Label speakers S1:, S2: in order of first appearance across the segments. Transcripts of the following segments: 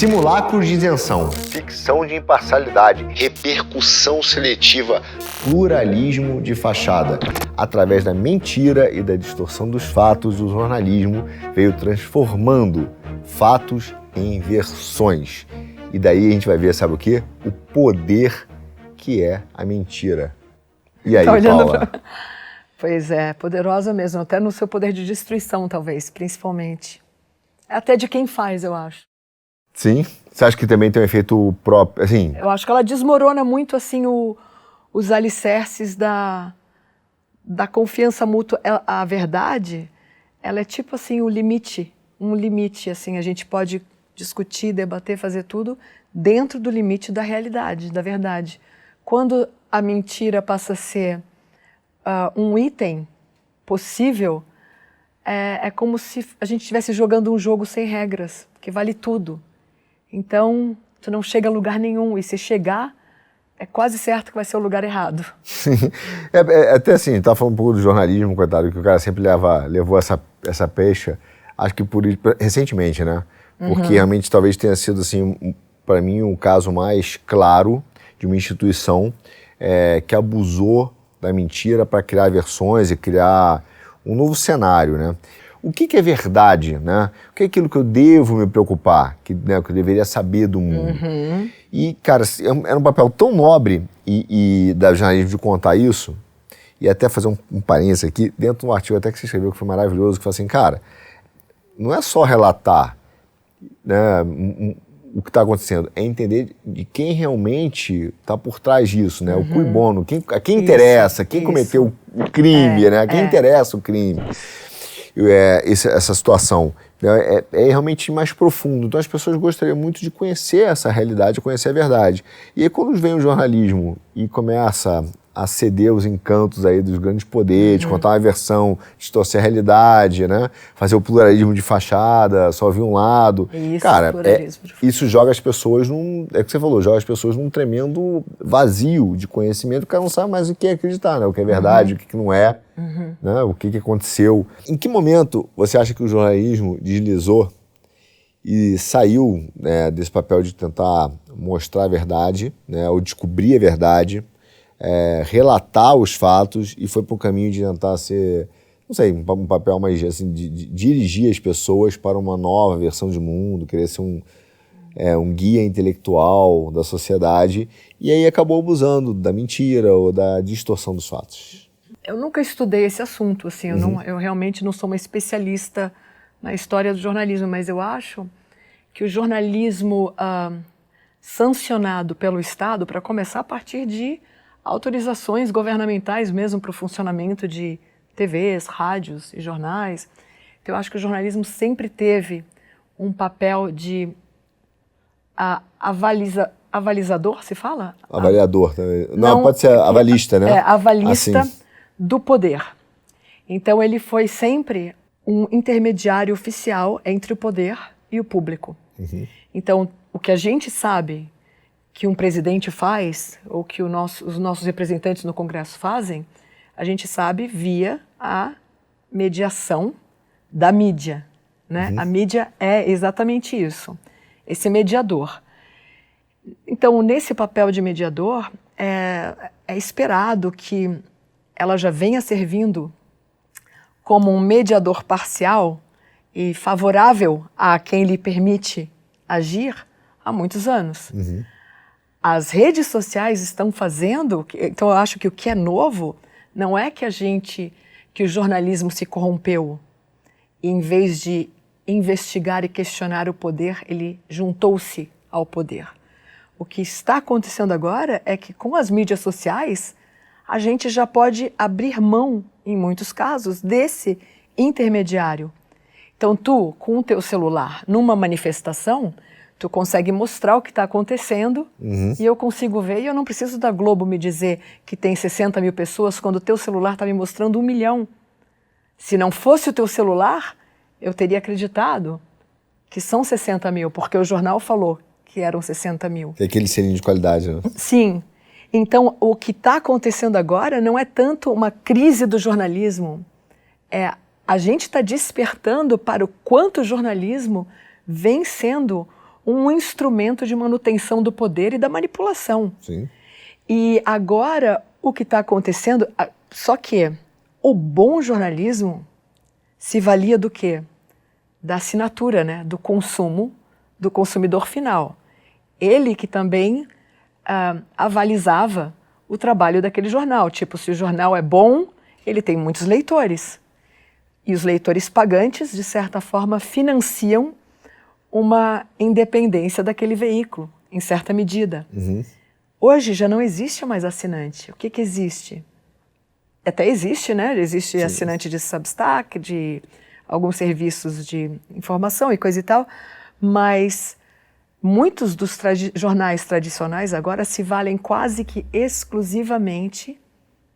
S1: Simulacros de isenção, ficção de imparcialidade, repercussão seletiva, pluralismo de fachada. Através da mentira e da distorção dos fatos, o jornalismo veio transformando fatos em versões. E daí a gente vai ver, sabe o quê? O poder que é a mentira. E aí, Paula?
S2: Pois é, poderosa mesmo, até no seu poder de destruição, talvez, principalmente. Até de quem faz, eu acho.
S1: Sim? Você acha que também tem um efeito próprio, assim?
S2: Eu acho que ela desmorona muito, assim, os alicerces da confiança mútua. A verdade, ela é tipo, assim, um limite, assim, a gente pode discutir, debater, fazer tudo dentro do limite da realidade, da verdade. Quando a mentira passa a ser um item possível, é como se a gente estivesse jogando um jogo sem regras, que vale tudo. Então, tu não chega a lugar nenhum, e se chegar, é quase certo que vai ser o lugar errado.
S1: Até assim, tá falando um pouco do jornalismo, coitado, que o cara sempre levou essa pecha, acho que recentemente, né? Porque realmente talvez tenha sido, assim, para mim, um caso mais claro de uma instituição que abusou da mentira para criar versões e criar um novo cenário, né? O que é verdade, né? O que é aquilo que eu devo me preocupar, que eu deveria saber do mundo? E, cara, era um papel tão nobre e da jornalismo de contar isso, e até fazer um parênteses aqui, dentro de um artigo até que você escreveu que foi maravilhoso, que foi assim, cara, não é só relatar, né, o que está acontecendo, é entender de quem realmente está por trás disso, né? O cui bono, a quem interessa, quem cometeu o crime, né? Quem interessa o crime. Essa situação é realmente mais profundo. Então as pessoas gostariam muito de conhecer essa realidade, conhecer a verdade. E aí quando vem o jornalismo e começa a ceder os encantos aí dos grandes poderes, contar uma versão, distorcer a realidade, né? Fazer o pluralismo de fachada, só ouvir um lado.
S2: Isso,
S1: cara, isso joga as pessoas é o que você falou, joga as pessoas num tremendo vazio de conhecimento, o cara não sabe mais o que é acreditar, né? O que é verdade, o que não é, né? O que aconteceu. Em que momento você acha que o jornalismo deslizou e saiu, né, desse papel de tentar mostrar a verdade, né, ou descobrir a verdade, relatar os fatos e foi para o caminho de tentar ser, não sei, um papel mais assim, de dirigir as pessoas para uma nova versão de mundo, querer ser um guia intelectual da sociedade, e aí acabou abusando da mentira ou da distorção dos fatos?
S2: Eu nunca estudei esse assunto, assim, eu realmente não sou uma especialista na história do jornalismo, mas eu acho que o jornalismo sancionado pelo Estado, para começar a partir de autorizações governamentais mesmo para o funcionamento de TVs, rádios e jornais. Então, eu acho que o jornalismo sempre teve um papel de avalizador, se fala?
S1: Avaliador também. Não, pode ser avalista, né?
S2: Avalista
S1: assim.
S2: Do poder. Então, ele foi sempre um intermediário oficial entre o poder e o público. Então, o que a gente sabe que um presidente faz, ou que os nossos representantes no Congresso fazem, a gente sabe via a mediação da mídia, né? A mídia é exatamente isso, esse mediador. Então, nesse papel de mediador, é esperado que ela já venha servindo como um mediador parcial e favorável a quem lhe permite agir há muitos anos. As redes sociais estão fazendo, então eu acho que o que é novo não é que o jornalismo se corrompeu e em vez de investigar e questionar o poder, ele juntou-se ao poder. O que está acontecendo agora é que com as mídias sociais a gente já pode abrir mão, em muitos casos, desse intermediário. Então tu, com o teu celular, numa manifestação, tu consegue mostrar o que está acontecendo e eu consigo ver, e eu não preciso da Globo me dizer que tem 60 mil pessoas quando o teu celular está me mostrando 1 milhão. Se não fosse o teu celular, eu teria acreditado que são 60 mil, porque o jornal falou que eram 60 mil.
S1: É aquele selinho de qualidade, né?
S2: Sim. Então, o que está acontecendo agora não é tanto uma crise do jornalismo, a gente está despertando para o quanto o jornalismo vem sendo um instrumento de manutenção do poder e da manipulação.
S1: Sim.
S2: E agora, o que está acontecendo... Só que o bom jornalismo se valia do quê? Da assinatura, né? Do consumo, do consumidor final. Ele que também avalizava o trabalho daquele jornal. Tipo, se o jornal é bom, ele tem muitos leitores. E os leitores pagantes, de certa forma, financiam uma independência daquele veículo, em certa medida.
S1: Uhum.
S2: Hoje já não existe mais assinante. O que que existe? Até existe, né? Existe
S1: Sim.
S2: assinante de Substack, de alguns serviços de informação e coisa e tal, mas muitos dos jornais tradicionais agora se valem quase que exclusivamente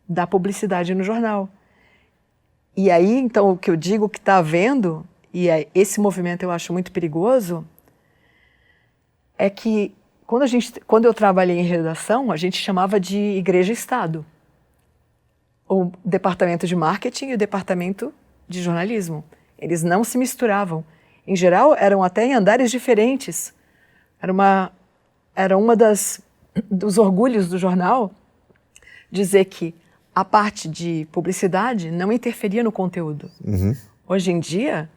S2: da publicidade no jornal. E aí, então, o que eu digo que está havendo, e esse movimento eu acho muito perigoso, é que quando eu trabalhei em redação, a gente chamava de igreja-estado. O departamento de marketing e o departamento de jornalismo. Eles não se misturavam. Em geral, eram até em andares diferentes. Era uma dos orgulhos do jornal dizer que a parte de publicidade não interferia no conteúdo.
S1: Uhum.
S2: Hoje em dia...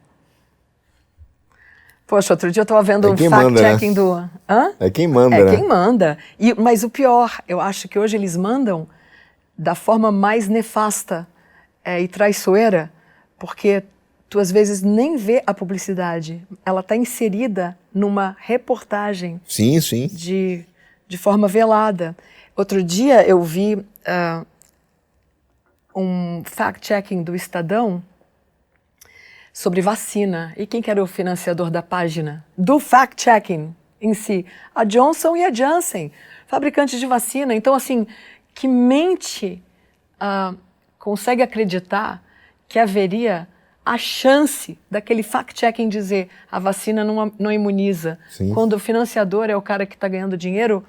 S2: Poxa, outro dia eu estava vendo um
S1: né?
S2: fact-checking do... Hã?
S1: É quem manda,
S2: né?
S1: É
S2: quem manda. Mas o pior, eu acho que hoje eles mandam da forma mais nefasta e traiçoeira, porque tu às vezes nem vê a publicidade. Ela está inserida numa reportagem.
S1: Sim, sim.
S2: De forma velada. Outro dia eu vi um fact-checking do Estadão sobre vacina. E quem que era o financiador da página? Do fact-checking em si? A Johnson e a Janssen, fabricantes de vacina. Então, assim, que mente consegue acreditar que haveria a chance daquele fact-checking dizer a vacina não imuniza,
S1: Sim.
S2: quando o financiador é o cara que está ganhando dinheiro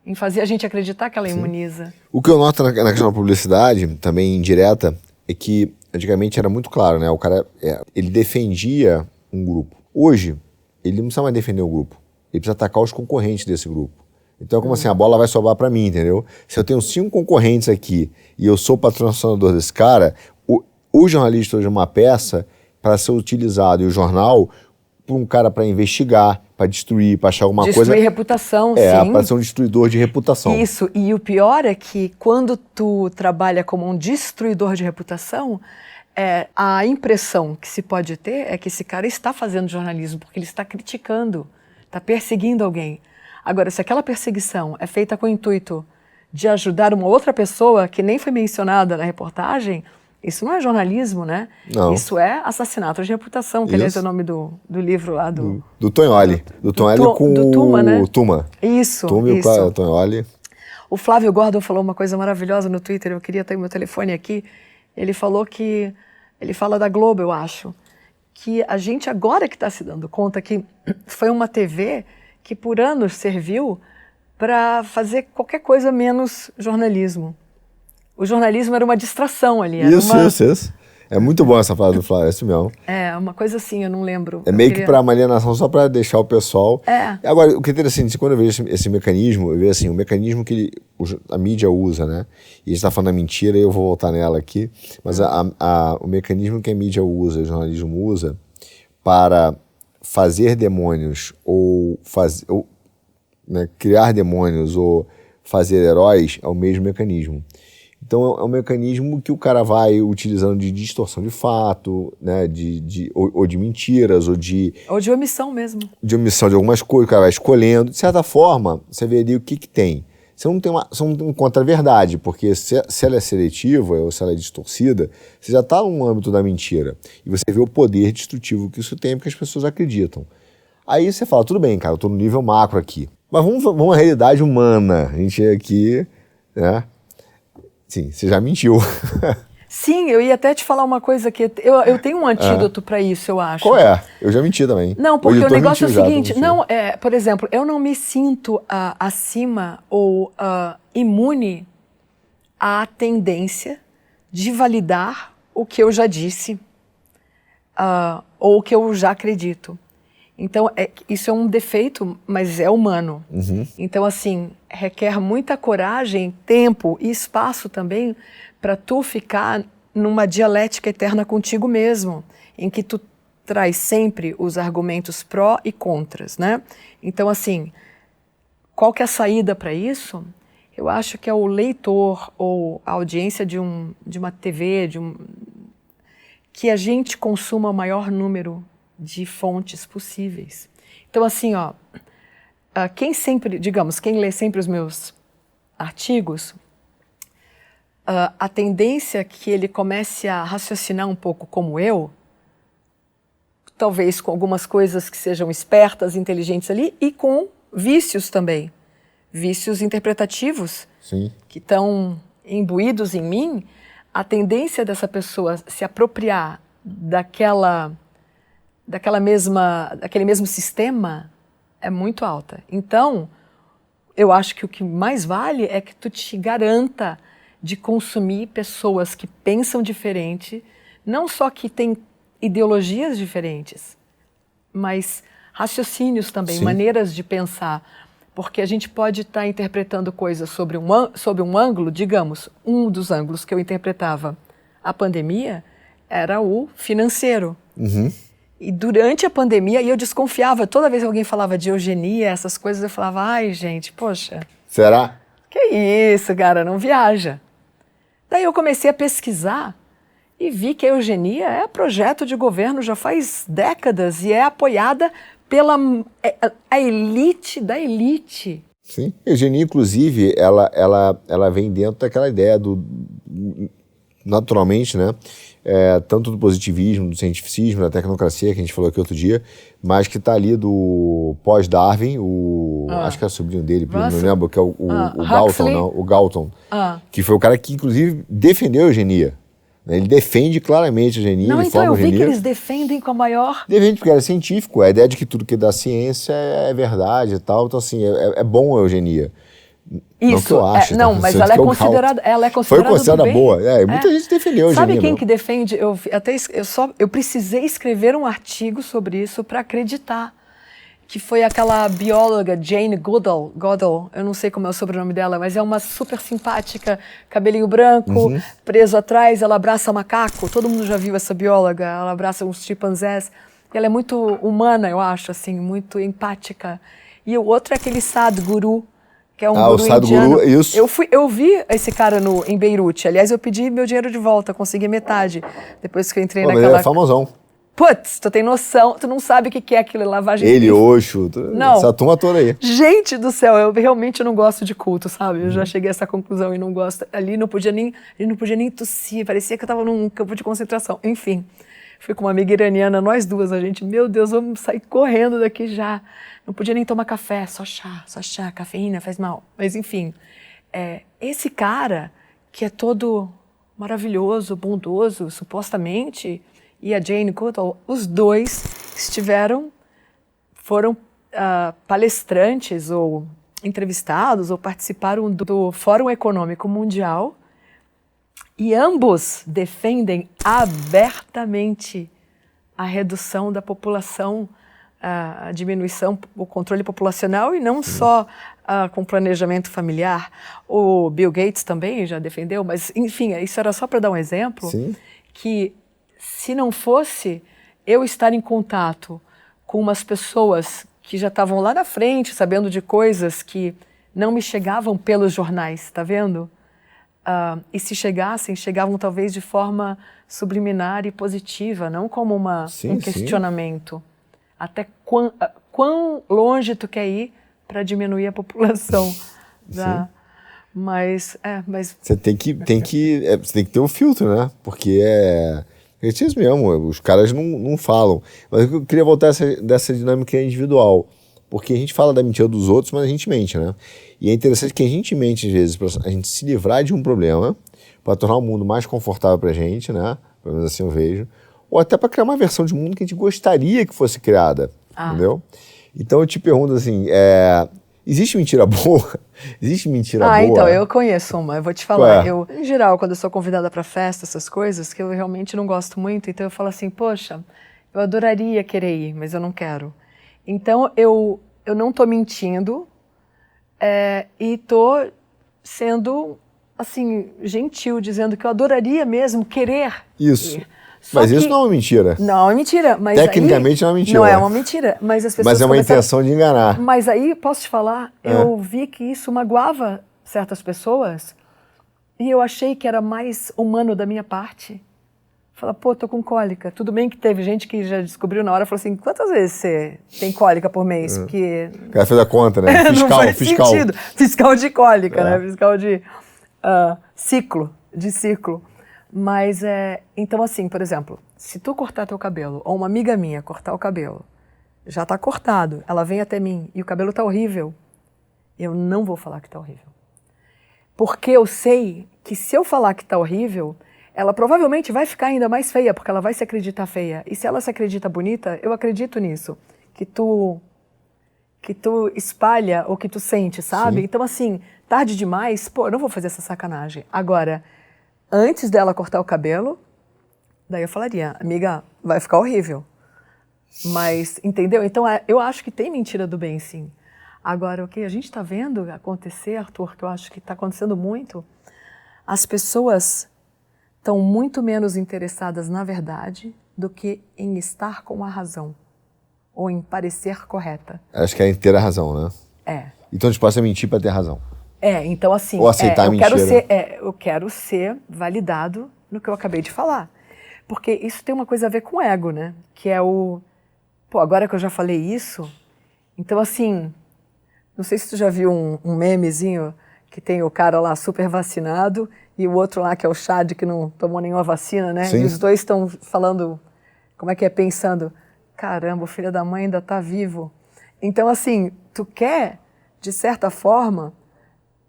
S2: em fazer a gente acreditar que ela imuniza.
S1: O que eu noto na questão da publicidade, também indireta, é que antigamente era muito claro, né? O cara, ele defendia um grupo. Hoje, ele não precisa mais defender o grupo. Ele precisa atacar os concorrentes desse grupo. Então, como assim, a bola vai sobrar para mim, entendeu? Se eu tenho 5 concorrentes aqui e eu sou patrocinador desse cara, o jornalista hoje é uma peça para ser utilizado, e o jornal por um cara para investigar, para destruir, para achar alguma coisa...
S2: Destruir reputação, sim.
S1: Para ser um destruidor de reputação.
S2: Isso, e o pior é que quando tu trabalha como um destruidor de reputação, a impressão que se pode ter é que esse cara está fazendo jornalismo, porque ele está criticando, está perseguindo alguém. Agora, se aquela perseguição é feita com o intuito de ajudar uma outra pessoa que nem foi mencionada na reportagem, isso não é jornalismo, né?
S1: Não.
S2: Isso é assassinato de reputação, que aliás é o nome do livro lá do
S1: Tonholi. Do Tonholi com
S2: do Tuma, né?
S1: o Tuma.
S2: Isso,
S1: Tuma e o Tonholi.
S2: O Flávio Gordon falou uma coisa maravilhosa no Twitter, eu queria ter meu telefone aqui. Ele falou que... Ele fala da Globo, eu acho. Que a gente agora que está se dando conta que foi uma TV que por anos serviu para fazer qualquer coisa menos jornalismo. O jornalismo era uma distração ali. Era
S1: Isso. É muito bom essa frase do Flávio, é isso mesmo.
S2: É, uma coisa assim, eu não lembro.
S1: É meio que para alienação, só para deixar o pessoal... Agora, o que é interessante, quando eu vejo esse mecanismo, eu vejo assim, o mecanismo que a mídia usa, né? E a gente está falando da mentira, e eu vou voltar nela aqui, mas o mecanismo que a mídia usa, o jornalismo usa, para fazer demônios ou né, criar demônios ou fazer heróis é o mesmo mecanismo. Então é um mecanismo que o cara vai utilizando de distorção de fato, né, ou de mentiras, ou de
S2: omissão mesmo.
S1: De omissão de algumas coisas, o cara vai escolhendo. De certa forma, você vê ali o que tem. Você não encontra a verdade, porque se ela é seletiva ou se ela é distorcida, você já está no âmbito da mentira. E você vê o poder destrutivo que isso tem, porque as pessoas acreditam. Aí você fala, tudo bem, cara, eu estou no nível macro aqui. Mas vamos à realidade humana. A gente aqui, né? Sim, você já mentiu.
S2: Sim, eu ia até te falar uma coisa que eu tenho um antídoto para isso, eu acho.
S1: Qual é? Eu já menti também.
S2: Não, porque o negócio é o seguinte, por exemplo, eu não me sinto acima ou imune à tendência de validar o que eu já disse ou o que eu já acredito. Então, isso é um defeito, mas é humano. Então, assim, requer muita coragem, tempo e espaço também para tu ficar numa dialética eterna contigo mesmo, em que tu traz sempre os argumentos pró e contras, né? Então, assim, qual que é a saída para isso? Eu acho que é o leitor ou a audiência de uma TV, que a gente consuma o maior número de fontes possíveis. Então, assim, quem lê sempre os meus artigos, a tendência é que ele comece a raciocinar um pouco como eu, talvez com algumas coisas que sejam espertas, inteligentes ali, e com vícios também, vícios interpretativos.
S1: Sim.
S2: Que estão imbuídos em mim. A tendência dessa pessoa se apropriar daquele mesmo sistema é muito alta. Então, eu acho que o que mais vale é que tu te garanta de consumir pessoas que pensam diferente, não só que têm ideologias diferentes, mas raciocínios também,
S1: Sim.
S2: maneiras de pensar. Porque a gente pode estar interpretando coisas sobre um ângulo, digamos, um dos ângulos que eu interpretava a pandemia era o financeiro. E durante a pandemia, eu desconfiava, toda vez que alguém falava de eugenia, essas coisas, eu falava, ai gente, poxa.
S1: Será?
S2: Que isso, cara, não viaja. Daí eu comecei a pesquisar e vi que a eugenia é projeto de governo já faz décadas e é apoiada pela a elite da elite.
S1: Sim. A eugenia, inclusive, ela vem dentro daquela ideia naturalmente, né? Tanto do positivismo, do cientificismo, da tecnocracia, que a gente falou aqui outro dia, mas que está ali do pós-Darwin, acho que é o sobrinho dele, não lembro, que é o Galton, não, o Galton, que foi o cara que, inclusive, defendeu a eugenia. Ele defende claramente a eugenia.
S2: Não, então eu vi que eles defendem com a maior...
S1: Defende porque era científico, a ideia de que tudo que é da ciência é verdade e tal, então assim, é bom a eugenia.
S2: Isso,
S1: não que eu acho,
S2: não, mas ela é considerada
S1: foi considerada boa, muita gente defendeu a eugenia.
S2: Sabe quem que defende? Eu precisei escrever um artigo sobre isso para acreditar. Que foi aquela bióloga Jane Goodall, eu não sei como é o sobrenome dela, mas é uma super simpática, cabelinho branco, preso atrás, ela abraça macaco, todo mundo já viu essa bióloga, ela abraça uns chimpanzés, ela é muito humana, eu acho, assim, muito empática. E o outro é aquele Sadhguru, que é um guru indiano.
S1: Isso.
S2: Eu vi esse cara em Beirute, aliás, eu pedi meu dinheiro de volta, consegui metade, depois que eu entrei naquela...
S1: Mas ele é famosão.
S2: Putz, tu tem noção, tu não sabe o que é aquilo, lavagem.
S1: Ele, Osho, essa turma toda aí.
S2: Gente do céu, eu realmente não gosto de culto, sabe? Eu já cheguei a essa conclusão e não gosto. Ali não podia nem tossir, parecia que eu tava num campo de concentração. Enfim, fui com uma amiga iraniana, nós duas, a gente, meu Deus, vamos sair correndo daqui já. Não podia nem tomar café, só chá, cafeína faz mal. Mas enfim, esse cara que é todo maravilhoso, bondoso, supostamente... e a Jane Goodall, os dois foram palestrantes ou entrevistados ou participaram do Fórum Econômico Mundial e ambos defendem abertamente a redução da população, a diminuição, o controle populacional e não só com planejamento familiar. O Bill Gates também já defendeu, mas enfim, isso era só para dar um exemplo.
S1: Sim.
S2: Que se não fosse eu estar em contato com umas pessoas que já estavam lá na frente, sabendo de coisas que não me chegavam pelos jornais, tá vendo? E se chegavam talvez de forma subliminar e positiva, não como um questionamento. Até quão longe tu quer ir para diminuir a população? Mas...
S1: Você tem que ter um filtro, né? Porque é isso mesmo, os caras não falam. Mas eu queria voltar dessa dinâmica individual, porque a gente fala da mentira dos outros, mas a gente mente, né? E é interessante que a gente mente, às vezes, para a gente se livrar de um problema, para tornar o mundo mais confortável para a gente, né? Pelo menos assim eu vejo. Ou até para criar uma versão de mundo que a gente gostaria que fosse criada, entendeu? Então eu te pergunto assim, existe mentira boa? Existe mentira boa?
S2: Então, eu conheço uma, eu vou te falar. Em geral, quando eu sou convidada para festa, essas coisas, que eu realmente não gosto muito, então eu falo assim, poxa, eu adoraria querer ir, mas eu não quero. Então, eu não estou mentindo e estou sendo, assim, gentil, dizendo que eu adoraria mesmo querer
S1: Isso.
S2: ir.
S1: Mas isso não é uma mentira.
S2: Não é mentira. Mas
S1: tecnicamente
S2: aí,
S1: não é mentira.
S2: Não é uma mentira. Mas as pessoas
S1: Mas é uma intenção de enganar.
S2: Mas aí, posso te falar, eu vi que isso magoava certas pessoas e eu achei que era mais humano da minha parte. Fala, pô, tô com cólica. Tudo bem que teve gente que já descobriu na hora, falou assim, quantas vezes você tem cólica por mês? Porque...
S1: O cara fez a conta, né? Fiscal,
S2: não faz
S1: fiscal.
S2: sentido. Fiscal de cólica, né? Fiscal de ciclo. Mas, então assim, por exemplo, se tu cortar teu cabelo, ou uma amiga minha cortar o cabelo, já tá cortado, ela vem até mim e o cabelo tá horrível, eu não vou falar que tá horrível. Porque eu sei que se eu falar que tá horrível, ela provavelmente vai ficar ainda mais feia, porque ela vai se acreditar feia. E se ela se acredita bonita, eu acredito nisso. Que tu espalha o que tu sente, sabe?
S1: Sim.
S2: Então, assim, tarde demais, pô, eu não vou fazer essa sacanagem. Agora, antes dela cortar o cabelo, daí eu falaria, amiga, vai ficar horrível. Mas, entendeu? Então, eu acho que tem mentira do bem, sim. Agora, o que a gente está vendo acontecer, Arthur, que eu acho que está acontecendo muito, as pessoas estão muito menos interessadas na verdade do que em estar com a razão ou em parecer correta.
S1: Acho que é ter a razão, né? Então disposta a mentir para ter razão.
S2: Então assim,
S1: ou aceitar a mentira.
S2: Eu quero ser validado no que eu acabei de falar. Porque isso tem uma coisa a ver com ego, né? Que é pô, agora que eu já falei isso, então assim, não sei se tu já viu um memezinho que tem o cara lá super vacinado e o outro lá que é o Chad que não tomou nenhuma vacina, né?
S1: Sim.
S2: E os dois estão falando, como é que é, pensando, caramba, o filho da mãe ainda tá vivo. Então assim, tu quer, de certa forma,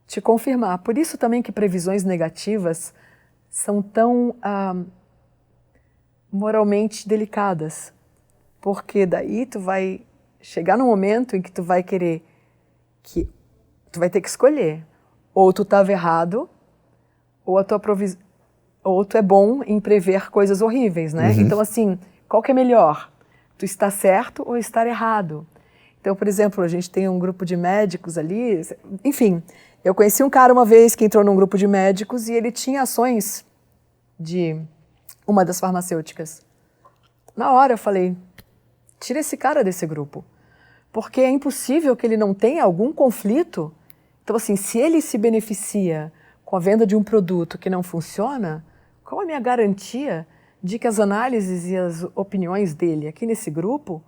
S2: te confirmar. Por isso também que previsões negativas são tão moralmente delicadas. Porque daí tu vai chegar num momento em que tu vai querer que tu vai ter que escolher. Ou tu estava errado, ou tu é bom em prever coisas horríveis, né? Então, assim, qual que é melhor? Tu está certo ou estar errado? Então, por exemplo, a gente tem um grupo de médicos ali, enfim, eu conheci um cara uma vez que entrou num grupo de médicos e ele tinha ações de uma das farmacêuticas. Na hora eu falei, tira esse cara desse grupo, porque é impossível que ele não tenha algum conflito. Então, assim, se ele se beneficia com a venda de um produto que não funciona, qual é a minha garantia de que as análises e as opiniões dele aqui nesse grupo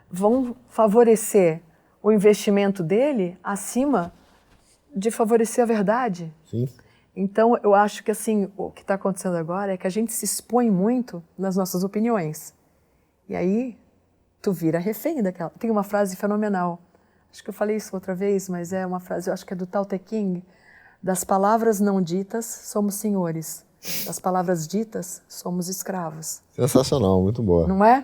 S2: vão favorecer o investimento dele acima de favorecer a verdade?
S1: Sim.
S2: Então, eu acho que assim, o que está acontecendo agora é que a gente se expõe muito nas nossas opiniões. E aí, tu vira refém daquela... Tem uma frase fenomenal. Acho que eu falei isso outra vez, mas é uma frase, eu acho que é do Tao Te Ching. Das palavras não ditas, somos senhores. Das palavras ditas, somos escravos.
S1: Sensacional, muito boa.
S2: Não é?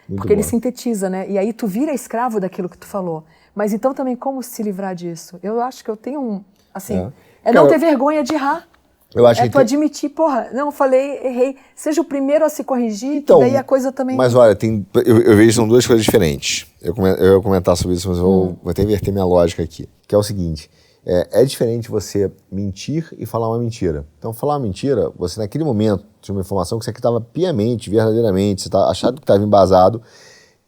S1: Muito
S2: Porque ele
S1: boa.
S2: sintetiza, né? E aí tu vira escravo daquilo que tu falou. Mas então também como se livrar disso? Eu acho que eu tenho assim... não ter vergonha de errar.
S1: Eu acho que
S2: tu admitir, porra, não, falei, errei. Seja o primeiro a se corrigir,
S1: então,
S2: que daí a coisa também...
S1: Mas olha, eu vejo que são duas coisas diferentes. Eu ia comentar sobre isso, mas eu vou até inverter minha lógica aqui. Que é o seguinte, é diferente você mentir e falar uma mentira. Então, falar uma mentira, você naquele momento tinha uma informação que você acreditava piamente, verdadeiramente, você tá achado que estava embasado,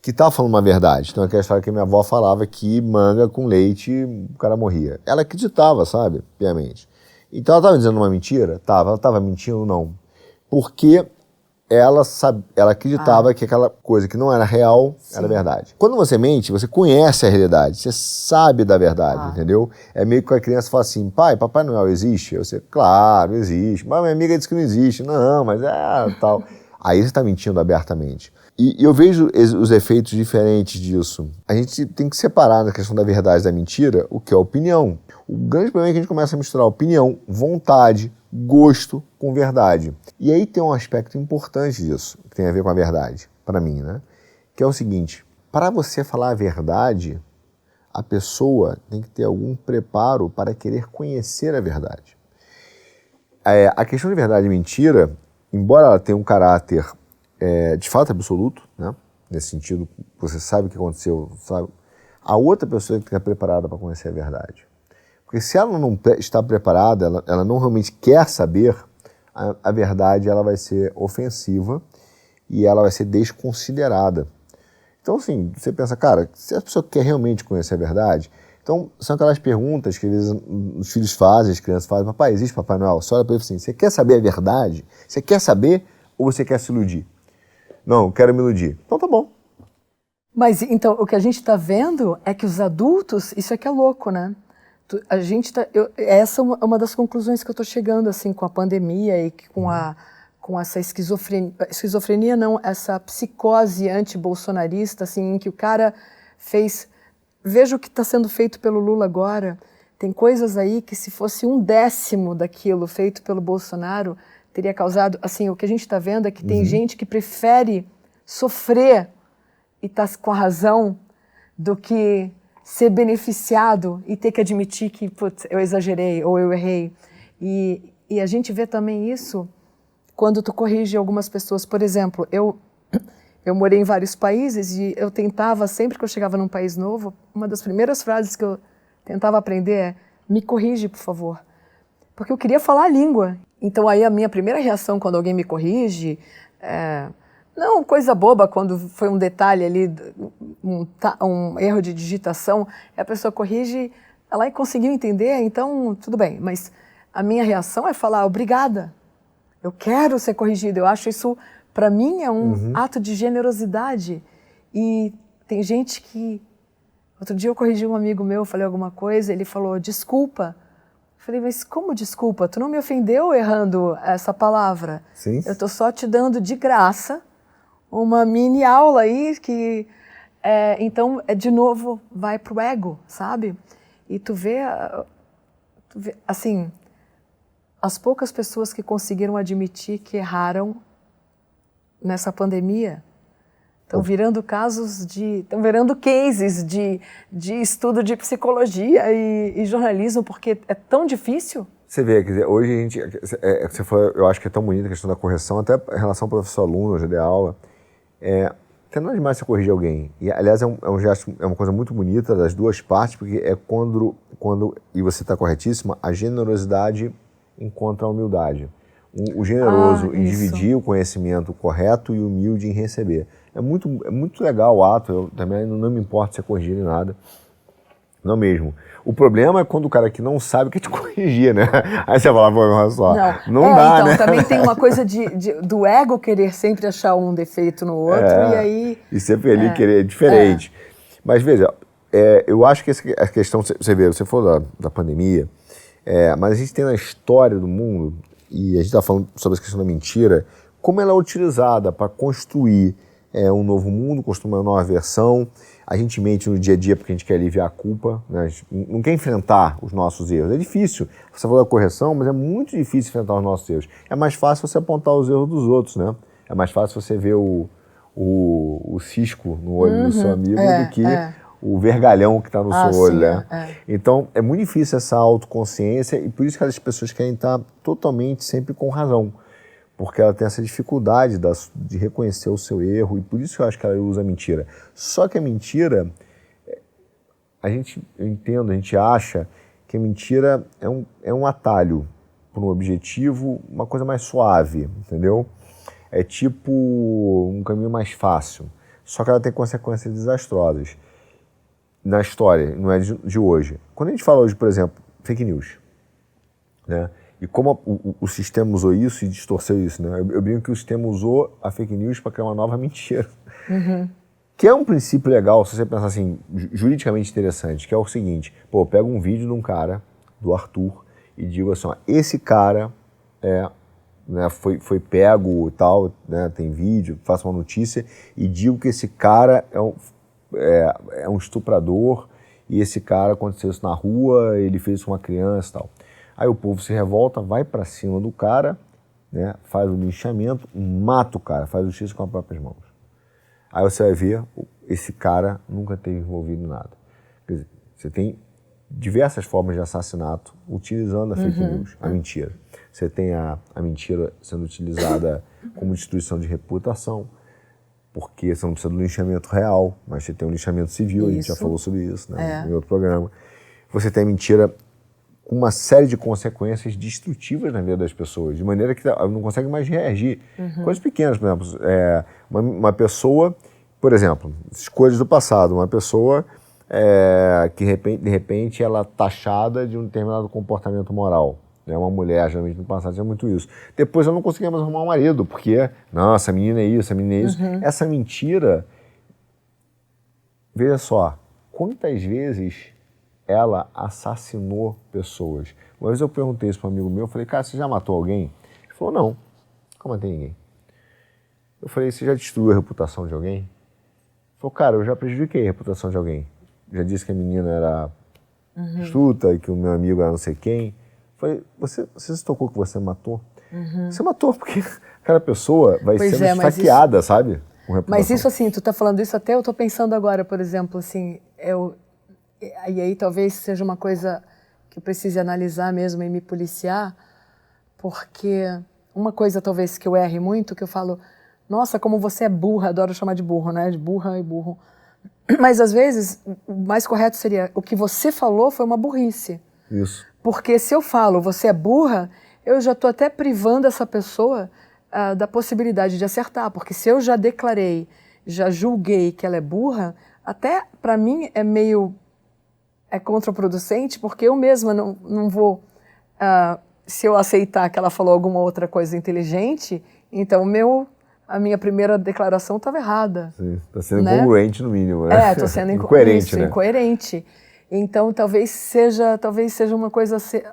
S1: que estava falando uma verdade. Então, aquela história que minha avó falava que manga com leite, o cara morria. Ela acreditava, sabe, piamente. Então ela estava dizendo uma mentira? Ela estava mentindo, não. Porque ela acreditava que aquela coisa que não era real era verdade. Quando você mente, você conhece a realidade, você sabe da verdade, entendeu? É meio que a criança fala assim, Papai Noel existe? Você, claro, existe. Mas minha amiga disse que não existe. Não, mas tal. Aí você está mentindo abertamente. E eu vejo os efeitos diferentes disso. A gente tem que separar na questão da verdade e da mentira o que é opinião. O grande problema é que a gente começa a misturar opinião, vontade, gosto com verdade. E aí tem um aspecto importante disso, que tem a ver com a verdade, para mim, né? Que é o seguinte, para você falar a verdade, a pessoa tem que ter algum preparo para querer conhecer a verdade. A questão de verdade e mentira, embora ela tenha um caráter de fato absoluto, né? Nesse sentido, você sabe o que aconteceu, sabe? a outra pessoa tem que estar preparada para conhecer a verdade. Porque se ela não está preparada, ela não realmente quer saber, a verdade ela vai ser ofensiva e ela vai ser desconsiderada. Então, assim, você pensa, cara, se a pessoa quer realmente conhecer a verdade, então são aquelas perguntas que às vezes os filhos fazem, as crianças fazem, papai, existe Papai Noel? Você olha para ele assim, você quer saber a verdade? Você quer saber ou você quer se iludir? Não, eu quero me iludir. Então tá bom.
S2: Mas, então, o que a gente está vendo é que os adultos, isso é que é louco, né? A gente essa é uma das conclusões que eu estou chegando, assim, com a pandemia e com essa esquizofrenia não, essa psicose anti-bolsonarista, assim, em que o cara fez... Veja o que está sendo feito pelo Lula agora. Tem coisas aí que se fosse 1/10 daquilo feito pelo Bolsonaro, teria causado... Assim, o que a gente está vendo é que tem gente que prefere sofrer e tá com a razão do que ser beneficiado e ter que admitir que, putz, eu exagerei ou eu errei. E a gente vê também isso quando tu corrige algumas pessoas. Por exemplo, eu morei em vários países e eu tentava, sempre que eu chegava num país novo, uma das primeiras frases que eu tentava aprender é: me corrige, por favor. Porque eu queria falar a língua. Então aí a minha primeira reação quando alguém me corrige é... Não, coisa boba, quando foi um detalhe ali, um erro de digitação, a pessoa corrige, ela conseguiu entender, então tudo bem. Mas a minha reação é falar, obrigada, eu quero ser corrigido. Eu acho isso, para mim, é um ato de generosidade. E tem gente que... Outro dia eu corrigi um amigo meu, falei alguma coisa, ele falou, desculpa. Eu falei, mas como desculpa? Tu não me ofendeu errando essa palavra.
S1: Sim.
S2: Eu estou só te dando de graça uma mini aula aí que, então, de novo, vai pro ego, sabe? E tu vê, assim, as poucas pessoas que conseguiram admitir que erraram nessa pandemia estão virando estão virando cases de estudo de psicologia e jornalismo, porque é tão difícil.
S1: Você vê, quer dizer, hoje a gente, você falou, eu acho que é tão bonita a questão da correção, até em relação ao professor-aluno, hoje de aula, não é demais você corrigir alguém. E, aliás, é um gesto, é uma coisa muito bonita das duas partes, porque é quando e você está corretíssima, a generosidade encontra a humildade. O generoso em dividir o conhecimento correto e humilde em receber. É muito legal o ato, eu também não me importa se é corrigir nem nada. Não mesmo. O problema é quando o cara que não sabe quer te corrigir, né? Aí você fala, pô, olha só, não dá,
S2: então,
S1: né?
S2: Também tem uma coisa do ego querer sempre achar um defeito no outro, e aí...
S1: E sempre ele querer diferente. Mas veja, eu acho que a questão, você falou da pandemia, mas a gente tem na história do mundo, e a gente está falando sobre essa questão da mentira, como ela é utilizada para construir um novo mundo, construir uma nova versão. A gente mente no dia a dia porque a gente quer aliviar a culpa, né? A gente não quer enfrentar os nossos erros. É difícil. Você falou da correção, mas é muito difícil enfrentar os nossos erros. É mais fácil você apontar os erros dos outros, né? É mais fácil você ver o cisco no olho do seu amigo do que o vergalhão que está no seu olho, né? Então, é muito difícil essa autoconsciência e por isso que as pessoas querem estar totalmente sempre com razão. Porque ela tem essa dificuldade de reconhecer o seu erro, e por isso que eu acho que ela usa a mentira. Só que a mentira, a gente acha que a mentira é um atalho para um objetivo, uma coisa mais suave, entendeu? É tipo um caminho mais fácil. Só que ela tem consequências desastrosas na história, não é de hoje. Quando a gente fala hoje, por exemplo, fake news, né? E como o sistema usou isso e distorceu isso, né? Eu brinco que o sistema usou a fake news para criar uma nova mentira. Que é um princípio legal, se você pensar assim, juridicamente interessante, que é o seguinte, eu pego um vídeo de um cara, do Arthur, e digo assim, ó, esse cara né, foi pego e tal, né, tem vídeo, faço uma notícia, e digo que esse cara é um estuprador, e esse cara aconteceu isso na rua, ele fez isso com uma criança e tal. Aí o povo se revolta, vai pra cima do cara, né, faz o linchamento, mata o cara, faz justiça com as próprias mãos. Aí você vai ver, esse cara nunca teve envolvido em nada. Quer dizer, você tem diversas formas de assassinato utilizando a fake news, a mentira. Você tem a mentira sendo utilizada como destruição de reputação. porque você não precisa do linchamento real, mas você tem um linchamento civil, a gente já falou sobre isso, né, em outro programa. Você tem a mentira com uma série de consequências destrutivas na vida das pessoas, de maneira que ela não consegue mais reagir. Coisas pequenas, por exemplo, uma pessoa, por exemplo, coisas do passado, uma pessoa que de repente ela é taxada de um determinado comportamento moral. Né? Uma mulher, geralmente no passado, tinha muito isso. Depois ela não conseguia mais arrumar um marido, porque, não, essa menina é isso, essa menina é isso. Essa mentira, veja só, quantas vezes ela assassinou pessoas. Uma vez eu perguntei isso para um amigo meu, eu falei, cara, você já matou alguém? Ele falou, não, nunca matei ninguém. Eu falei, você já destruiu a reputação de alguém? Ele falou, cara, eu já prejudiquei a reputação de alguém. Já disse que a menina era prostituta e que o meu amigo era não sei quem. Eu falei, você se tocou que você matou? Você matou porque aquela pessoa vai sendo esfaqueada, sabe?
S2: Mas isso assim, tu tá falando isso até eu tô pensando agora, por exemplo, assim, e aí talvez seja uma coisa que eu precise analisar mesmo e me policiar, porque uma coisa talvez que eu erre muito, que eu falo, nossa, como você é burra, adoro chamar de burro, né? De burra e burro. Mas às vezes o mais correto seria, o que você falou foi uma burrice.
S1: Isso.
S2: Porque se eu falo, você é burra, eu já estou até privando essa pessoa da possibilidade de acertar, porque se eu já declarei, já julguei que ela é burra, até para mim é contraproducente, porque eu mesma não vou, se eu aceitar que ela falou alguma outra coisa inteligente, então a minha primeira declaração estava errada.
S1: Sim, está sendo incongruente no mínimo, né?
S2: Estou sendo
S1: incoerente, né?
S2: Incoerente. Então talvez seja uma coisa a ser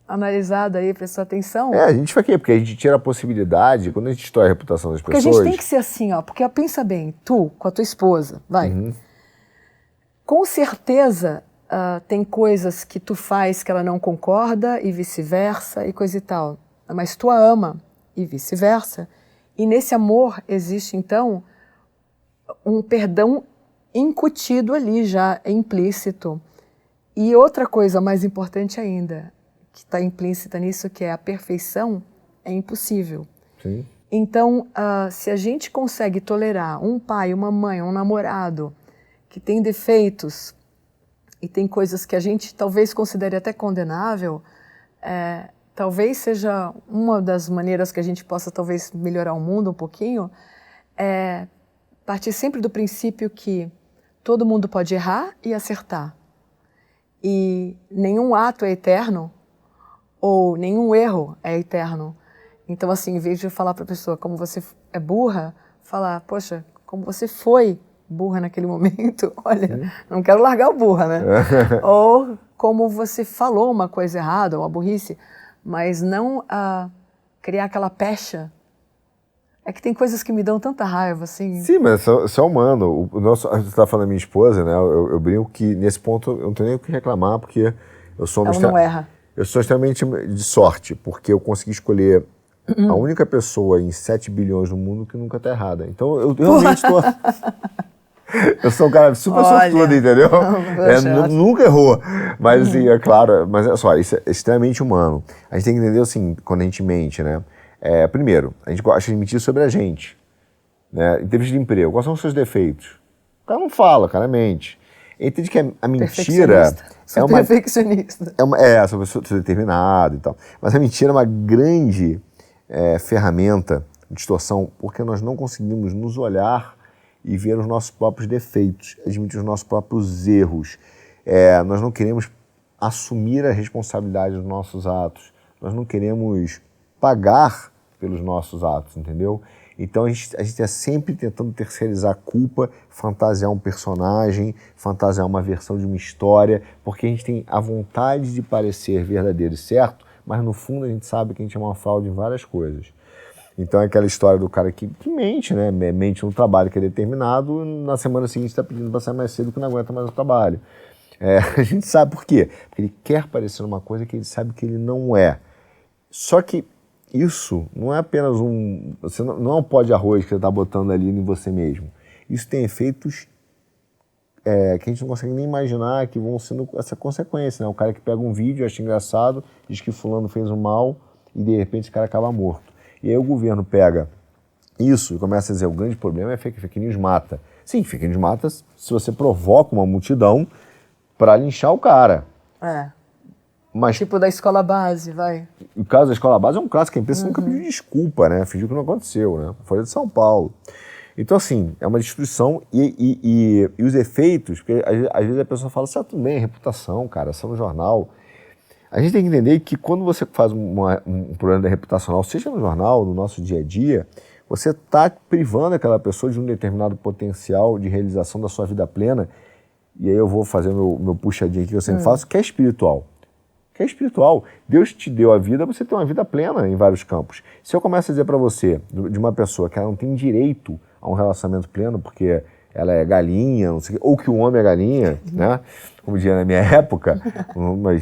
S2: analisada aí, prestar atenção.
S1: A gente faz porque a gente tira a possibilidade, quando a gente destrói a reputação das pessoas...
S2: Porque a gente tem que ser assim, porque pensa bem, tu com a tua esposa, vai. Com certeza tem coisas que tu faz que ela não concorda e vice-versa e coisa e tal. Mas tu a ama e vice-versa. E nesse amor existe, então, um perdão incutido ali já, é implícito. E outra coisa mais importante ainda, que está implícita nisso, que é a perfeição, é impossível.
S1: Sim.
S2: Então, se a gente consegue tolerar um pai, uma mãe, um namorado que tem defeitos e tem coisas que a gente talvez considere até condenável, talvez seja uma das maneiras que a gente possa talvez melhorar o mundo um pouquinho, partir sempre do princípio que todo mundo pode errar e acertar. E nenhum ato é eterno, ou nenhum erro é eterno. Então, assim, em vez de falar para a pessoa como você é burra, falar, poxa, como você foi burra naquele momento, olha, não quero largar o burra, né? Ou como você falou uma coisa errada, uma burrice, mas não criar aquela pecha. É que tem coisas que me dão tanta raiva, assim.
S1: Sim, mas isso é humano. Você está falando da minha esposa, né? Eu brinco que nesse ponto eu não tenho nem o que reclamar, porque eu sou
S2: Ela não erra.
S1: Eu sou extremamente de sorte, porque eu consegui escolher a única pessoa em 7 bilhões no mundo que nunca está errada. Então eu realmente estou... Eu sou um cara super sortudo, entendeu? Nunca errou. Mas, assim, é claro, mas é só, isso é extremamente humano. A gente tem que entender, assim, quando a gente mente, né? Primeiro, a gente gosta de mentir sobre a gente. Né? Em entrevista de emprego, quais são os seus defeitos? O cara não fala, o cara mente. Entende que a mentira...
S2: Sou perfeccionista.
S1: Sou determinado e tal. Mas a mentira é uma grande ferramenta de distorção, porque nós não conseguimos nos olhar e ver os nossos próprios defeitos, admitir os nossos próprios erros. Nós não queremos assumir a responsabilidade dos nossos atos. Nós não queremos pagar pelos nossos atos, entendeu? Então a gente está sempre tentando terceirizar a culpa, fantasiar um personagem, fantasiar uma versão de uma história, porque a gente tem a vontade de parecer verdadeiro e certo, mas no fundo a gente sabe que a gente é uma fraude em várias coisas. Então é aquela história do cara que mente, né? Mente no trabalho que é determinado, na semana seguinte está pedindo para sair mais cedo que não aguenta mais o trabalho. A gente sabe por quê? Porque ele quer parecer uma coisa que ele sabe que ele não é. Só que isso não é apenas não é um pó de arroz que você está botando ali em você mesmo. Isso tem efeitos que a gente não consegue nem imaginar que vão sendo essa consequência, né? O cara que pega um vídeo, acha engraçado, diz que fulano fez um mal e de repente esse cara acaba morto. E aí o governo pega isso e começa a dizer, o grande problema é fake news mata. Sim, fake news mata se você provoca uma multidão para linchar o cara. Mas,
S2: tipo da escola base, vai.
S1: O caso da escola base é um clássico, a imprensa nunca pediu desculpa, né? Fingiu que não aconteceu, né? Folha de São Paulo. Então, assim, é uma destruição e os efeitos, porque às vezes a pessoa fala, tudo bem, reputação, cara, só no jornal. A gente tem que entender que quando você faz um problema reputacional, seja no jornal, no nosso dia a dia, você está privando aquela pessoa de um determinado potencial de realização da sua vida plena. E aí eu vou fazer meu puxadinho aqui que eu sempre faço, que é espiritual. Que é espiritual. Deus te deu a vida, você tem uma vida plena em vários campos. Se eu começo a dizer para você, de uma pessoa que ela não tem direito a um relacionamento pleno, porque ela é galinha, não sei, ou que o homem é galinha, né? Como dizia na minha época,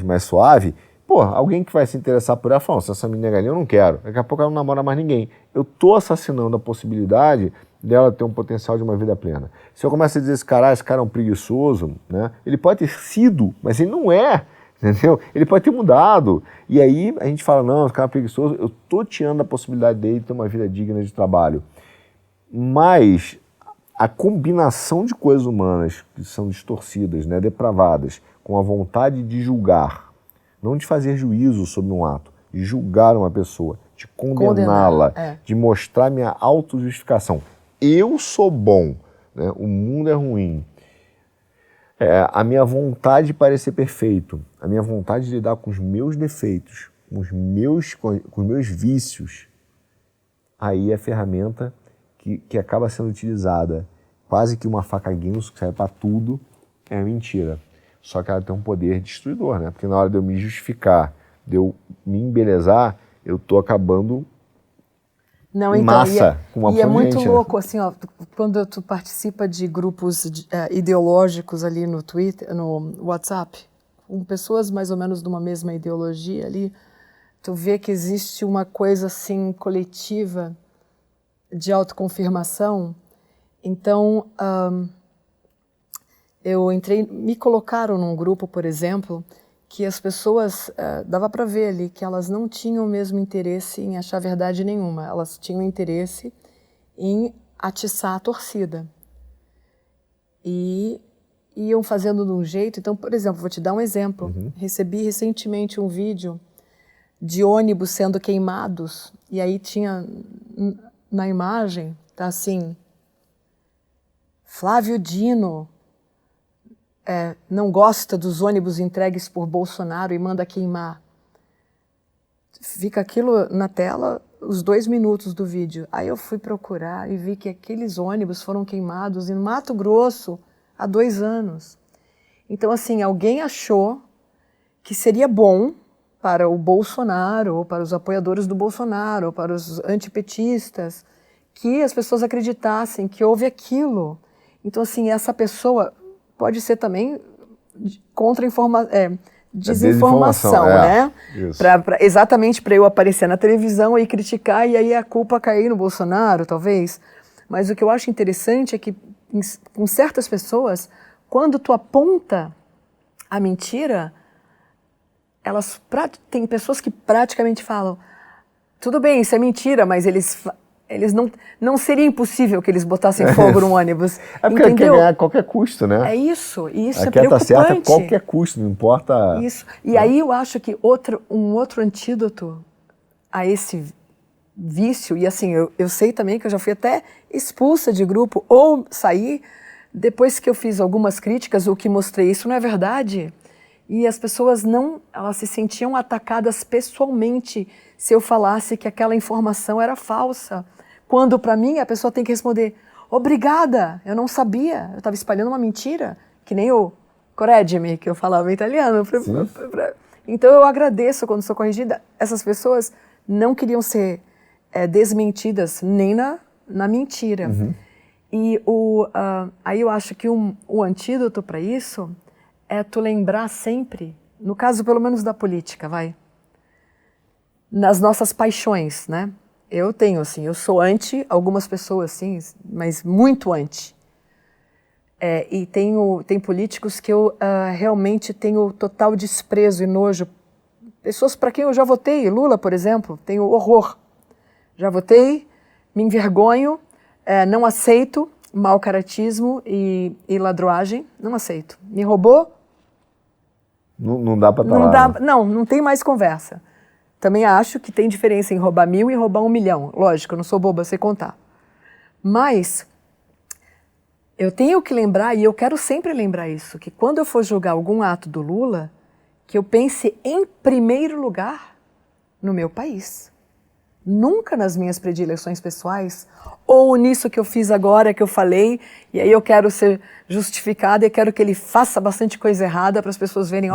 S1: mais suave. Pô, alguém que vai se interessar por ela, fala, se essa menina é galinha, eu não quero. Daqui a pouco ela não namora mais ninguém. Eu tô assassinando a possibilidade dela ter um potencial de uma vida plena. Se eu começo a dizer, esse cara é um preguiçoso, né? Ele pode ter sido, mas ele não é, entendeu? Ele pode ter mudado. E aí a gente fala, não, esse cara é preguiçoso, eu tô tirando a possibilidade dele de ter uma vida digna de trabalho. Mas a combinação de coisas humanas que são distorcidas, né, depravadas, com a vontade de julgar, não de fazer juízo sobre um ato, de julgar uma pessoa, de condená-la, de mostrar minha autojustificação. Eu sou bom, né, o mundo é ruim. A minha vontade de parecer perfeito, a minha vontade de lidar com os meus defeitos, com os meus vícios, aí é a ferramenta que acaba sendo utilizada, quase que uma faca guinso que serve para tudo, é mentira. Só que ela tem um poder destruidor, né? Porque na hora de eu me justificar, de eu me embelezar, eu tô acabando em massa com uma
S2: E é muito
S1: gente,
S2: louco,
S1: né?
S2: assim, ó, quando tu participa de grupos ideológicos ali no Twitter, no WhatsApp, com pessoas mais ou menos de uma mesma ideologia ali, tu vê que existe uma coisa assim coletiva de autoconfirmação. Então, eu entrei, me colocaram num grupo, por exemplo, que as pessoas, dava para ver ali que elas não tinham o mesmo interesse em achar verdade nenhuma, elas tinham interesse em atiçar a torcida. E iam fazendo de um jeito, então, por exemplo, vou te dar um exemplo, recebi recentemente um vídeo de ônibus sendo queimados, e aí tinha na imagem, tá assim, Flávio Dino não gosta dos ônibus entregues por Bolsonaro e manda queimar. Fica aquilo na tela, os 2 minutos do vídeo. Aí eu fui procurar e vi que aqueles ônibus foram queimados em Mato Grosso há 2 anos. Então, assim, alguém achou que seria bom para o Bolsonaro, ou para os apoiadores do Bolsonaro, ou para os antipetistas, que as pessoas acreditassem que houve aquilo. Então, assim, essa pessoa pode ser também desinformação, né? Exatamente para eu aparecer na televisão e criticar, e aí a culpa cair no Bolsonaro, talvez. Mas o que eu acho interessante é que, com certas pessoas, quando tu aponta a mentira, tem pessoas que praticamente falam, tudo bem, isso é mentira, mas eles não seria impossível que eles botassem fogo no ônibus.
S1: É porque quer ganhar a qualquer custo, né?
S2: É isso, e isso
S1: é
S2: preocupante.
S1: Tá certo a qualquer custo, não importa...
S2: Isso, e aí eu acho que um outro antídoto a esse vício, e assim, eu sei também que eu já fui até expulsa de grupo, ou saí depois que eu fiz algumas críticas, ou que mostrei isso não é verdade, e as pessoas elas se sentiam atacadas pessoalmente se eu falasse que aquela informação era falsa. Quando, para mim, a pessoa tem que responder, obrigada, eu não sabia, eu estava espalhando uma mentira, que nem o correggimi, que eu falava em italiano. Então eu agradeço quando sou corrigida. Essas pessoas não queriam ser desmentidas nem na mentira. E aí eu acho que o antídoto para isso é tu lembrar sempre, no caso pelo menos da política, nas nossas paixões, né? Eu tenho, assim, eu sou anti algumas pessoas, assim, mas muito anti. E tem políticos que eu realmente tenho total desprezo e nojo. Pessoas para quem eu já votei, Lula, por exemplo, tenho horror. Já votei, me envergonho, não aceito mau caratismo e ladroagem, não aceito. Me roubou?
S1: Não dá para falar.
S2: Não tem mais conversa. Também acho que tem diferença em roubar 1.000 e roubar 1 milhão. Lógico, eu não sou boba, sei contar. Mas eu tenho que lembrar, e eu quero sempre lembrar isso, que quando eu for julgar algum ato do Lula, que eu pense em primeiro lugar no meu país. Nunca nas minhas predileções pessoais, ou nisso que eu fiz agora, que eu falei, e aí eu quero ser justificada e quero que ele faça bastante coisa errada para as pessoas verem,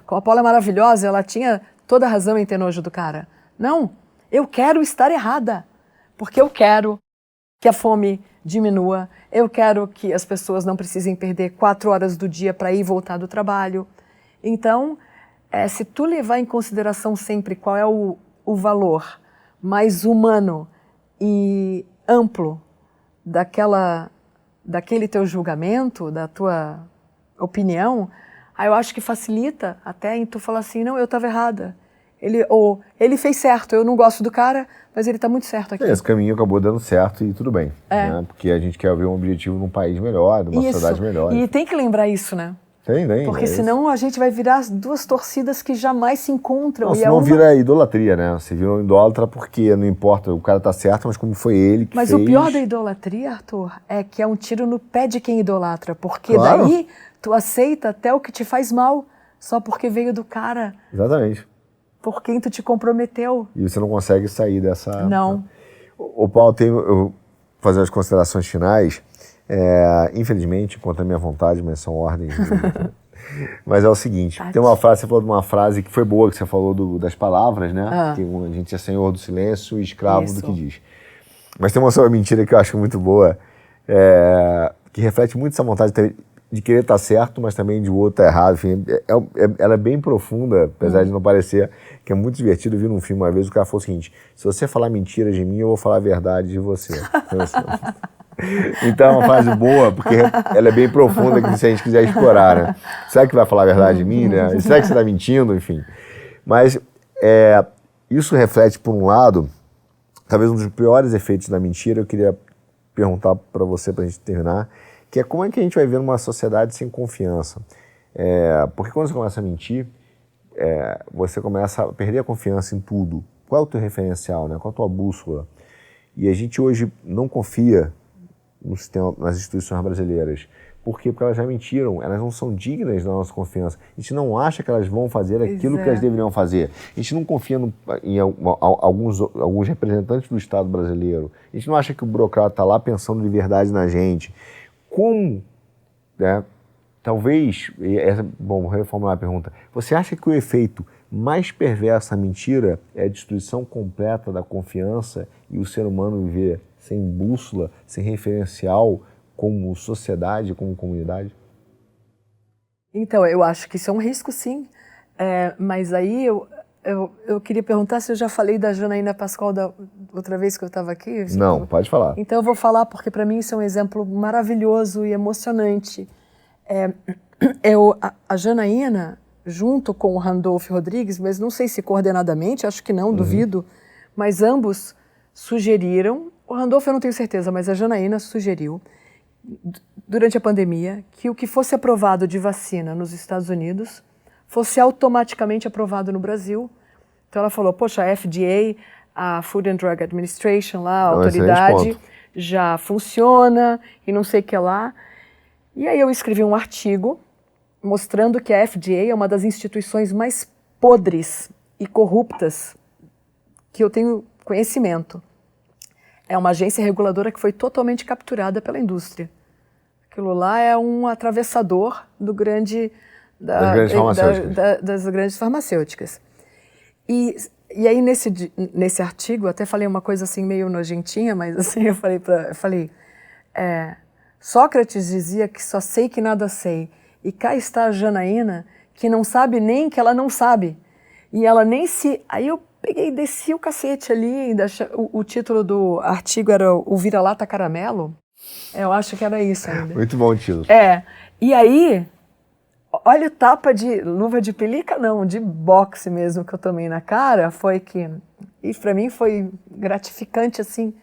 S2: como a Paula é maravilhosa, ela tinha toda a razão em ter nojo do cara. Não, eu quero estar errada, porque eu quero que a fome diminua, eu quero que as pessoas não precisem perder 4 horas do dia para ir e voltar do trabalho. Então, se tu levar em consideração sempre qual é o valor mais humano e amplo daquele teu julgamento, da tua opinião, aí eu acho que facilita até em tu falar assim, não, eu estava errada. Ele fez certo, eu não gosto do cara, mas ele está muito certo aqui.
S1: Esse caminho acabou dando certo e tudo bem. Né? Porque a gente quer ver um objetivo num país melhor, numa sociedade melhor.
S2: E tem que lembrar isso, né?
S1: Tem.
S2: Porque senão a gente vai virar 2 torcidas que jamais se encontram.
S1: Senão vira idolatria, né? Você vira um idólatra porque não importa, o cara tá certo, mas como foi ele que fez...
S2: Mas o pior da idolatria, Arthur, é que é um tiro no pé de quem idolatra. Porque
S1: claro.
S2: Daí tu aceita até o que te faz mal, só porque veio do cara.
S1: Exatamente.
S2: Por quem tu te comprometeu.
S1: E você não consegue sair dessa...
S2: Não.
S1: O Paulo, eu vou fazer as considerações finais. Infelizmente, contra a minha vontade, mas são ordens. Mas é o seguinte, tem uma frase, você falou de uma frase que foi boa, que você falou das palavras, né? Que a gente é senhor do silêncio e escravo do que diz. Mas tem uma outra mentira que eu acho muito boa, que reflete muito essa vontade de querer estar certo, mas também de o outro estar errado. Enfim, ela é bem profunda, apesar de não parecer, que é muito divertido. Eu vi num filme uma vez, o cara falou o seguinte, se você falar mentiras de mim, eu vou falar a verdade de você. Então é uma frase boa, porque ela é bem profunda, que se a gente quiser explorar, né? Será que vai falar a verdade de mim, né? Será que você está mentindo? Enfim. Mas isso reflete, por um lado, talvez um dos piores efeitos da mentira. Eu queria perguntar para você, para a gente terminar, que é como é que a gente vai ver numa sociedade sem confiança. Porque quando você começa a mentir, você começa a perder a confiança em tudo. Qual é o teu referencial, né? Qual é a tua bússola? E a gente hoje não confia no sistema, nas instituições brasileiras. Por quê? Porque elas já mentiram, elas não são dignas da nossa confiança. A gente não acha que elas vão fazer aquilo que elas deveriam fazer. A gente não confia em alguns representantes do Estado brasileiro. A gente não acha que o burocrata está lá pensando de verdade na gente. Como, né, talvez, vou reformular a pergunta, você acha que o efeito mais perverso da mentira é a destruição completa da confiança e o ser humano viver sem bússola, sem referencial como sociedade, como comunidade?
S2: Então, eu acho que isso é um risco, sim. Mas aí eu queria perguntar se eu já falei da Janaína Pascoal da outra vez que eu estava aqui.
S1: Não, pode falar.
S2: Então eu vou falar porque para mim isso é um exemplo maravilhoso e emocionante. A Janaína, junto com o Randolph Rodrigues, mas não sei se coordenadamente, acho que não, duvido, mas ambos sugeriram, o Randolph eu não tenho certeza, mas a Janaína sugeriu, durante a pandemia, que o que fosse aprovado de vacina nos Estados Unidos fosse automaticamente aprovado no Brasil. Então ela falou, poxa, a FDA, a Food and Drug Administration, lá, a autoridade, já funciona e não sei o que lá. E aí eu escrevi um artigo mostrando que a FDA é uma das instituições mais podres e corruptas que eu tenho conhecimento. É uma agência reguladora que foi totalmente capturada pela indústria. Aquilo lá é um atravessador das grandes farmacêuticas. E aí nesse artigo, até falei uma coisa assim meio nojentinha, mas assim eu falei, Sócrates dizia que só sei que nada sei, e cá está a Janaína, que não sabe nem que ela não sabe. E ela nem se... Aí eu peguei e desci o cacete ali, o título do artigo era O Vira-Lata Caramelo. Eu acho que era isso ainda.
S1: Muito bom o título.
S2: E aí, olha o tapa de luva de pelica, não, de boxe mesmo que eu tomei na cara, foi que... E pra mim foi gratificante, assim,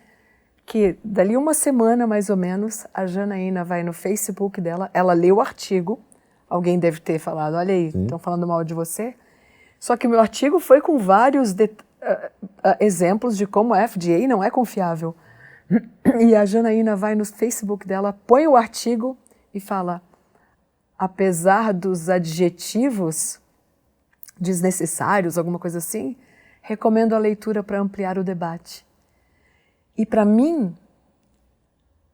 S2: que dali uma semana, mais ou menos, a Janaína vai no Facebook dela, ela lê o artigo, alguém deve ter falado, olha aí, estão falando mal de você. Só que o meu artigo foi com vários exemplos de como a FDA não é confiável. E a Janaína vai no Facebook dela, põe o artigo e fala, apesar dos adjetivos desnecessários, alguma coisa assim, recomendo a leitura para ampliar o debate. E para mim,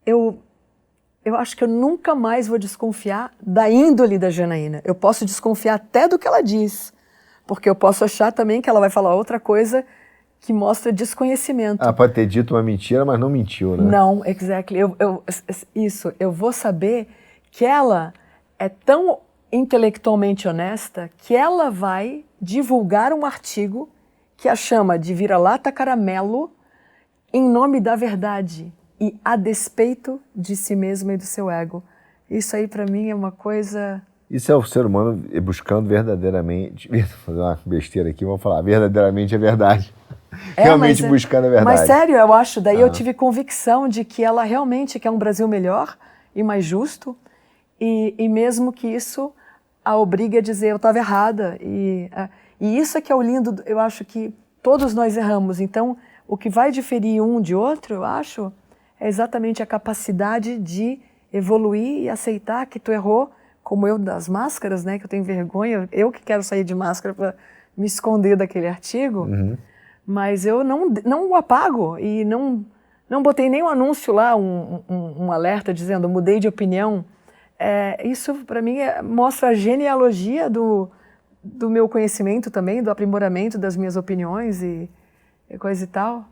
S2: eu acho que eu nunca mais vou desconfiar da índole da Janaína. Eu posso desconfiar até do que ela diz, porque eu posso achar também que ela vai falar outra coisa que mostra desconhecimento.
S1: Ela pode ter dito uma mentira, mas não mentiu, né?
S2: Não, exactly. Eu vou saber que ela é tão intelectualmente honesta que ela vai divulgar um artigo que a chama de vira-lata caramelo em nome da verdade e a despeito de si mesma e do seu ego. Isso aí para mim é uma coisa...
S1: Isso é o ser humano buscando verdadeiramente... Vou fazer uma besteira aqui, vou falar, verdadeiramente é verdade. Realmente buscando a verdade.
S2: Mas sério, eu acho, daí eu tive convicção de que ela realmente quer um Brasil melhor e mais justo, e mesmo que isso a obrigue a dizer eu estava errada. E isso é que é o lindo, eu acho que todos nós erramos, então o que vai diferir um de outro, eu acho, é exatamente a capacidade de evoluir e aceitar que tu errou, como eu das máscaras, né, que eu tenho vergonha, eu que quero sair de máscara para me esconder daquele artigo, mas eu não o apago e não botei nenhum anúncio lá, um alerta dizendo mudei de opinião. Isso para mim mostra a genealogia do meu conhecimento também, do aprimoramento das minhas opiniões e coisa e tal.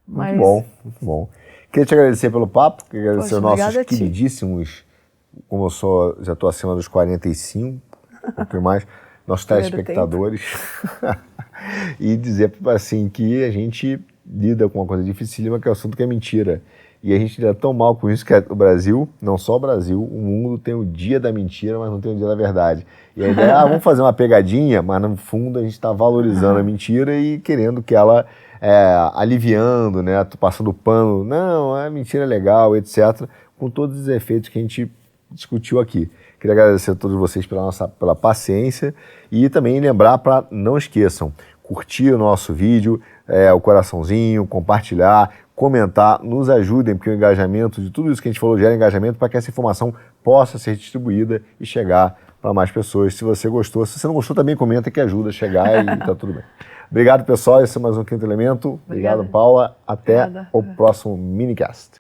S2: Mas...
S1: Muito bom. Queria te agradecer pelo papo, queria agradecer aos nossos queridíssimos, como eu já estou acima dos 45, um pouquinho mais, nossos telespectadores, e dizer assim que a gente lida com uma coisa dificílima, que é o assunto que é mentira. E a gente lida tão mal com isso que o Brasil, não só o Brasil, o mundo tem o dia da mentira, mas não tem o dia da verdade. E a ideia é, vamos fazer uma pegadinha, mas no fundo a gente está valorizando a mentira e querendo que ela, aliviando, né, passando pano, não, a mentira é legal, etc., com todos os efeitos que a gente discutiu aqui. Queria agradecer a todos vocês pela paciência e também lembrar para, não esqueçam, curtir o nosso vídeo, o coraçãozinho, compartilhar, comentar, nos ajudem, porque o engajamento de tudo isso que a gente falou gera engajamento para que essa informação possa ser distribuída e chegar para mais pessoas. Se você gostou, se você não gostou, também comenta que ajuda a chegar e tá tudo bem. Obrigado, pessoal. Esse é mais um Quinto Elemento. Obrigado, Paula. Até o próximo minicast.